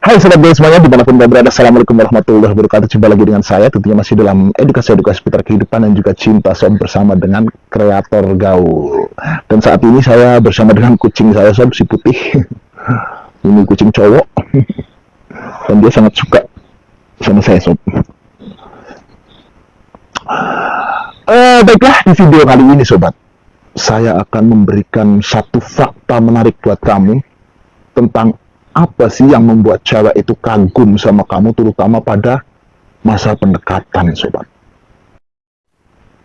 Hai sobat gue semuanya dimanapun kalian berada, Assalamualaikum warahmatullahi wabarakatuh. Jumpa lagi dengan saya, tentunya masih dalam edukasi-edukasi seputar kehidupan dan juga cinta sob, bersama dengan kreator gaul. Dan saat ini saya bersama dengan kucing saya sob, si putih. Ini kucing cowok dan dia sangat suka sama saya sob. Baiklah, di video kali ini sobat, saya akan memberikan satu fakta menarik buat kamu tentang apa sih yang membuat cewek itu kagum sama kamu, terutama pada masa pendekatan, sobat.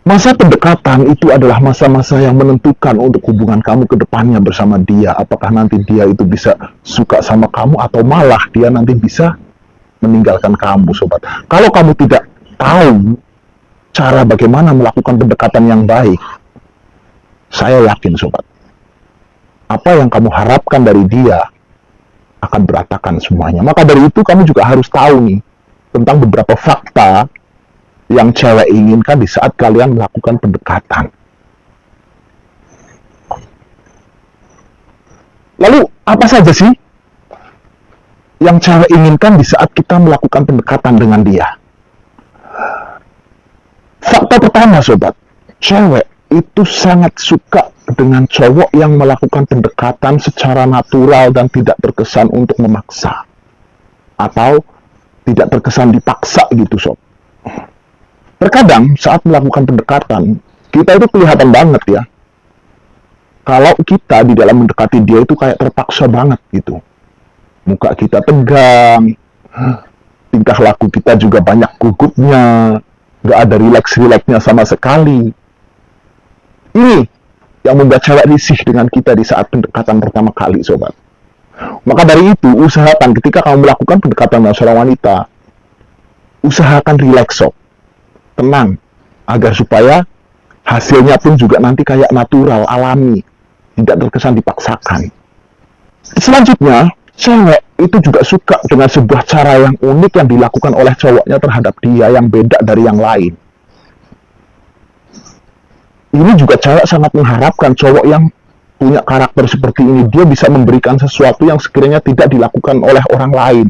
Masa pendekatan itu adalah masa-masa yang menentukan untuk hubungan kamu ke depannya bersama dia. Apakah nanti dia itu bisa suka sama kamu atau malah dia nanti bisa meninggalkan kamu, sobat. Kalau kamu tidak tahu cara bagaimana melakukan pendekatan yang baik, saya yakin, sobat, apa yang kamu harapkan dari dia akan berantakan semuanya. Maka dari itu kamu juga harus tahu nih tentang beberapa fakta yang cewek inginkan di saat kalian melakukan pendekatan. Lalu apa saja sih yang cewek inginkan di saat kita melakukan pendekatan dengan dia? Fakta pertama sobat, cewek itu sangat suka dengan cowok yang melakukan pendekatan secara natural dan tidak terkesan untuk memaksa atau tidak terkesan dipaksa gitu sob. Terkadang saat melakukan pendekatan kita itu kelihatan banget ya kalau kita di dalam mendekati dia itu kayak terpaksa banget gitu. Muka kita tegang, tingkah laku kita juga banyak gugupnya, gak ada rileks-rileksnya sama sekali. Ini yang membuat cewek risih dengan kita di saat pendekatan pertama kali, sobat. Maka dari itu, usahakan ketika kamu melakukan pendekatan dengan seorang wanita, usahakan rileks, sob. Tenang, agar supaya hasilnya pun juga nanti kayak natural, alami, tidak terkesan dipaksakan. Selanjutnya, cewek itu juga suka dengan sebuah cara yang unik yang dilakukan oleh cowoknya terhadap dia yang beda dari yang lain. Ini juga cewek sangat mengharapkan cowok yang punya karakter seperti ini. Dia bisa memberikan sesuatu yang sekiranya tidak dilakukan oleh orang lain,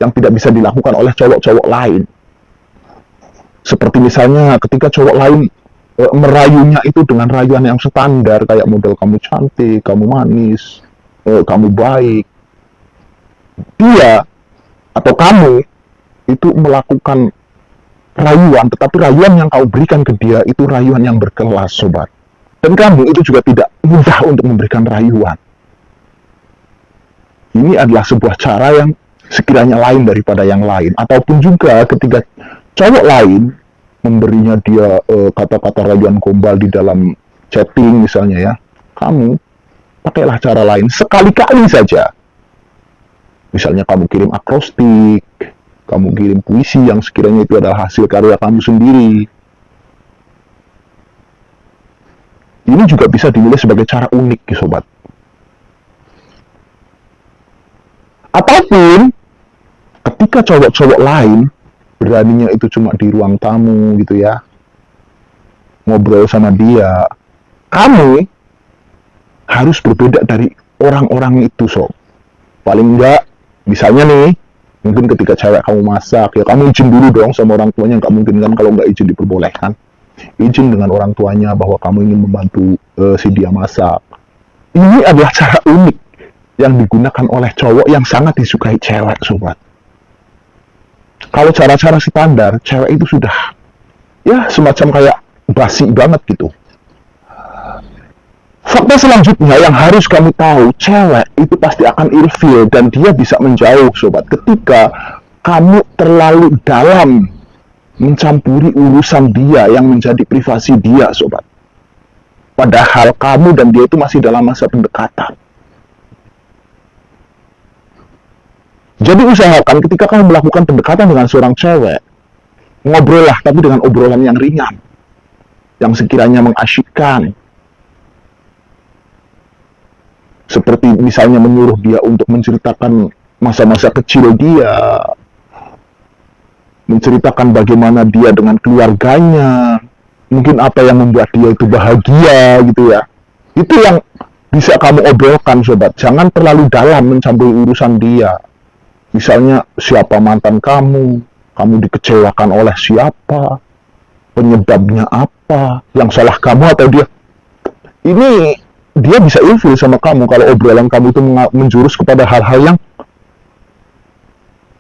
yang tidak bisa dilakukan oleh cowok-cowok lain. Seperti misalnya ketika cowok lain merayunya itu dengan rayuan yang standar, kayak model kamu cantik, kamu manis, kamu baik. Dia atau kamu itu melakukan rayuan, tetapi rayuan yang kau berikan ke dia itu rayuan yang berkelas, sobat. Dan kamu itu juga tidak mudah untuk memberikan rayuan. Ini adalah sebuah cara yang sekiranya lain daripada yang lain. Ataupun juga ketika cowok lain memberinya dia kata-kata rayuan gombal di dalam chatting misalnya ya, kamu pakailah cara lain sekali-kali saja. Misalnya kamu kirim akrostik, kamu kirim puisi yang sekiranya itu adalah hasil karya kamu sendiri. Ini juga bisa dinilai sebagai cara unik, sobat. Ataupun ketika cowok-cowok lain beraninya itu cuma di ruang tamu gitu ya, ngobrol sama dia, kamu harus berbeda dari orang-orang itu, sob. Paling enggak, misalnya nih, mungkin ketika cewek kamu masak, ya kamu izin dulu dong sama orang tuanya. Nggak mungkin kan kalau nggak izin diperbolehkan. Izin dengan orang tuanya bahwa kamu ingin membantu si dia masak. Ini adalah cara unik yang digunakan oleh cowok yang sangat disukai cewek, sobat. Kalau cara-cara standar, cewek itu sudah ya semacam kayak basi banget gitu. Fakta selanjutnya yang harus kamu tahu, cewek itu pasti akan ilfil dan dia bisa menjauh, sobat, ketika kamu terlalu dalam mencampuri urusan dia yang menjadi privasi dia, sobat. Padahal kamu dan dia itu masih dalam masa pendekatan. Jadi usahakan ketika kamu melakukan pendekatan dengan seorang cewek, ngobrollah tapi dengan obrolan yang ringan, yang sekiranya mengasyikkan. Seperti misalnya menyuruh dia untuk menceritakan masa-masa kecil dia, menceritakan bagaimana dia dengan keluarganya, mungkin apa yang membuat dia itu bahagia gitu ya. Itu yang bisa kamu obrolkan, sobat. Jangan terlalu dalam mencampuri urusan dia. Misalnya, siapa mantan kamu, kamu dikecewakan oleh siapa, penyebabnya apa, yang salah kamu atau dia. Ini dia bisa ilfil sama kamu kalau obrolan kamu itu menjurus kepada hal-hal yang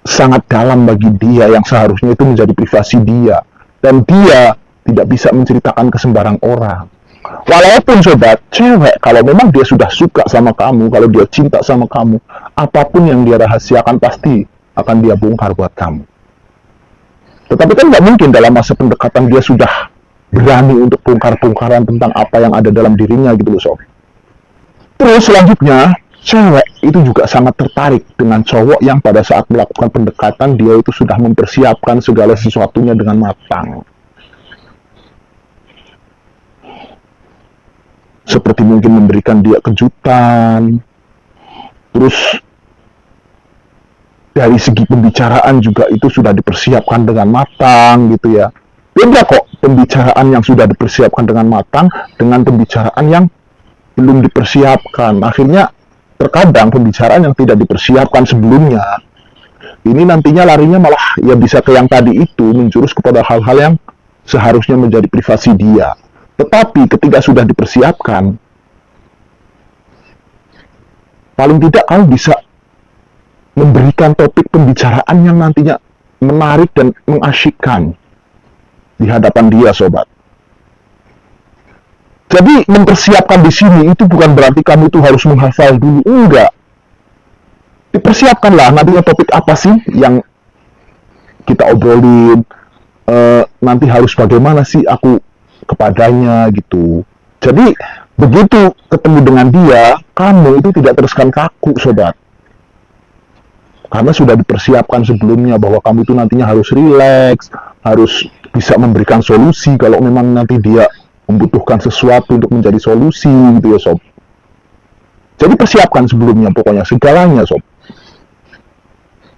sangat dalam bagi dia, yang seharusnya itu menjadi privasi dia, dan dia tidak bisa menceritakan ke sembarang orang. Walaupun sobat, cewek kalau memang dia sudah suka sama kamu, kalau dia cinta sama kamu, apapun yang dia rahasiakan pasti akan dia bongkar buat kamu. Tetapi kan nggak mungkin dalam masa pendekatan dia sudah berani untuk bongkar-bongkaran tentang apa yang ada dalam dirinya gitu loh sob. Terus selanjutnya, cewek itu juga sangat tertarik dengan cowok yang pada saat melakukan pendekatan dia itu sudah mempersiapkan segala sesuatunya dengan matang. Seperti mungkin memberikan dia kejutan, terus dari segi pembicaraan juga itu sudah dipersiapkan dengan matang gitu ya. Beda kok pembicaraan yang sudah dipersiapkan dengan matang dengan pembicaraan yang belum dipersiapkan. Akhirnya terkadang pembicaraan yang tidak dipersiapkan sebelumnya ini nantinya larinya malah ya bisa ke yang tadi itu, menjurus kepada hal-hal yang seharusnya menjadi privasi dia. Tetapi ketika sudah dipersiapkan, paling tidak kamu bisa memberikan topik pembicaraan yang nantinya menarik dan mengasyikkan di hadapan dia, sobat. Jadi mempersiapkan di sini itu bukan berarti kamu tuh harus menghafal dulu, enggak. Dipersiapkanlah nantinya topik apa sih yang kita obrolin, nanti harus bagaimana sih aku kepadanya gitu. Jadi begitu ketemu dengan dia, kamu itu tidak teruskan kaku, sobat. Karena sudah dipersiapkan sebelumnya bahwa kamu itu nantinya harus rileks, harus bisa memberikan solusi kalau memang nanti dia membutuhkan sesuatu untuk menjadi solusi gitu ya sob. Jadi persiapkan sebelumnya pokoknya segalanya sob.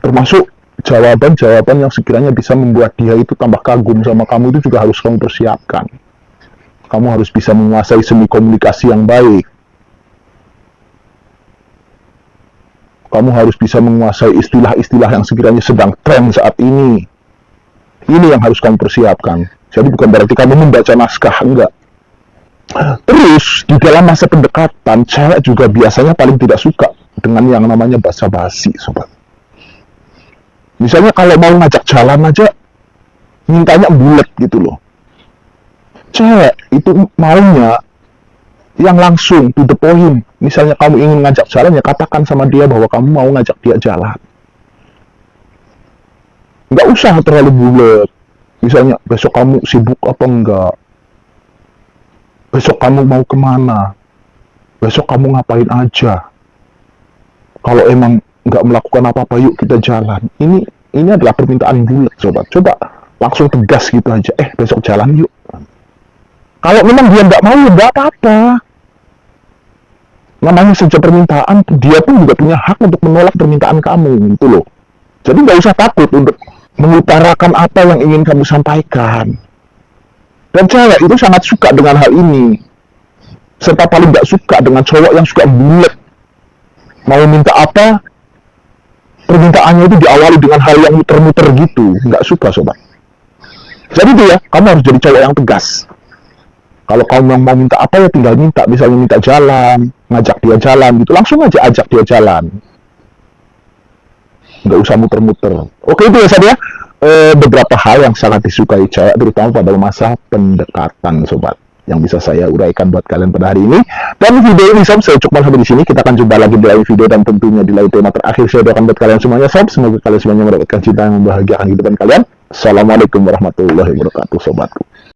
Termasuk jawaban-jawaban yang sekiranya bisa membuat dia itu tambah kagum sama kamu itu juga harus kamu persiapkan. Kamu harus bisa menguasai seni komunikasi yang baik. Kamu harus bisa menguasai istilah-istilah yang sekiranya sedang tren saat ini. Ini yang harus kamu persiapkan. Jadi bukan berarti kamu membaca naskah, enggak. Terus, di dalam masa pendekatan, cewek juga biasanya paling tidak suka dengan yang namanya basa-basi, sobat. Misalnya kalau mau ngajak jalan aja, mintanya bulet gitu loh. Cewek itu maunya yang langsung, to the point. Misalnya kamu ingin ngajak jalan, ya katakan sama dia bahwa kamu mau ngajak dia jalan. Nggak usah terlalu bulet. Misalnya, besok kamu sibuk apa enggak? Besok kamu mau kemana? Besok kamu ngapain aja? Kalau emang nggak melakukan apa-apa, yuk kita jalan. Ini adalah permintaan bulat, sobat. Coba langsung tegas gitu aja. Besok jalan yuk. Kalau memang dia nggak mau, ya nggak apa-apa. Namanya saja permintaan, dia pun juga punya hak untuk menolak permintaan kamu, gitu loh. Jadi nggak usah takut untuk mengutarakan apa yang ingin kamu sampaikan. Dan cewek itu sangat suka dengan hal ini. Serta paling nggak suka dengan cowok yang suka bulet. Mau minta apa, permintaannya itu diawali dengan hal yang muter-muter gitu. Nggak suka, sobat. Jadi tuh ya, kamu harus jadi cowok yang tegas. Kalau kamu yang mau minta apa, ya tinggal minta. Misalnya minta jalan, ngajak dia jalan gitu. Langsung aja ajak dia jalan. Nggak usah muter-muter. Oke, itu ya saja beberapa hal yang sangat disukai cewek, terutama pada masa pendekatan, sobat, yang bisa saya uraikan buat kalian pada hari ini. Dan video ini sob, saya cukup sampai di sini. Kita akan jumpa lagi di lain video dan tentunya di lain tema terakhir. Saya doakan buat kalian semuanya sob, semoga kalian semuanya mendapatkan cinta yang membahagiakan kehidupan kalian. Assalamualaikum warahmatullahi wabarakatuh, sobatku.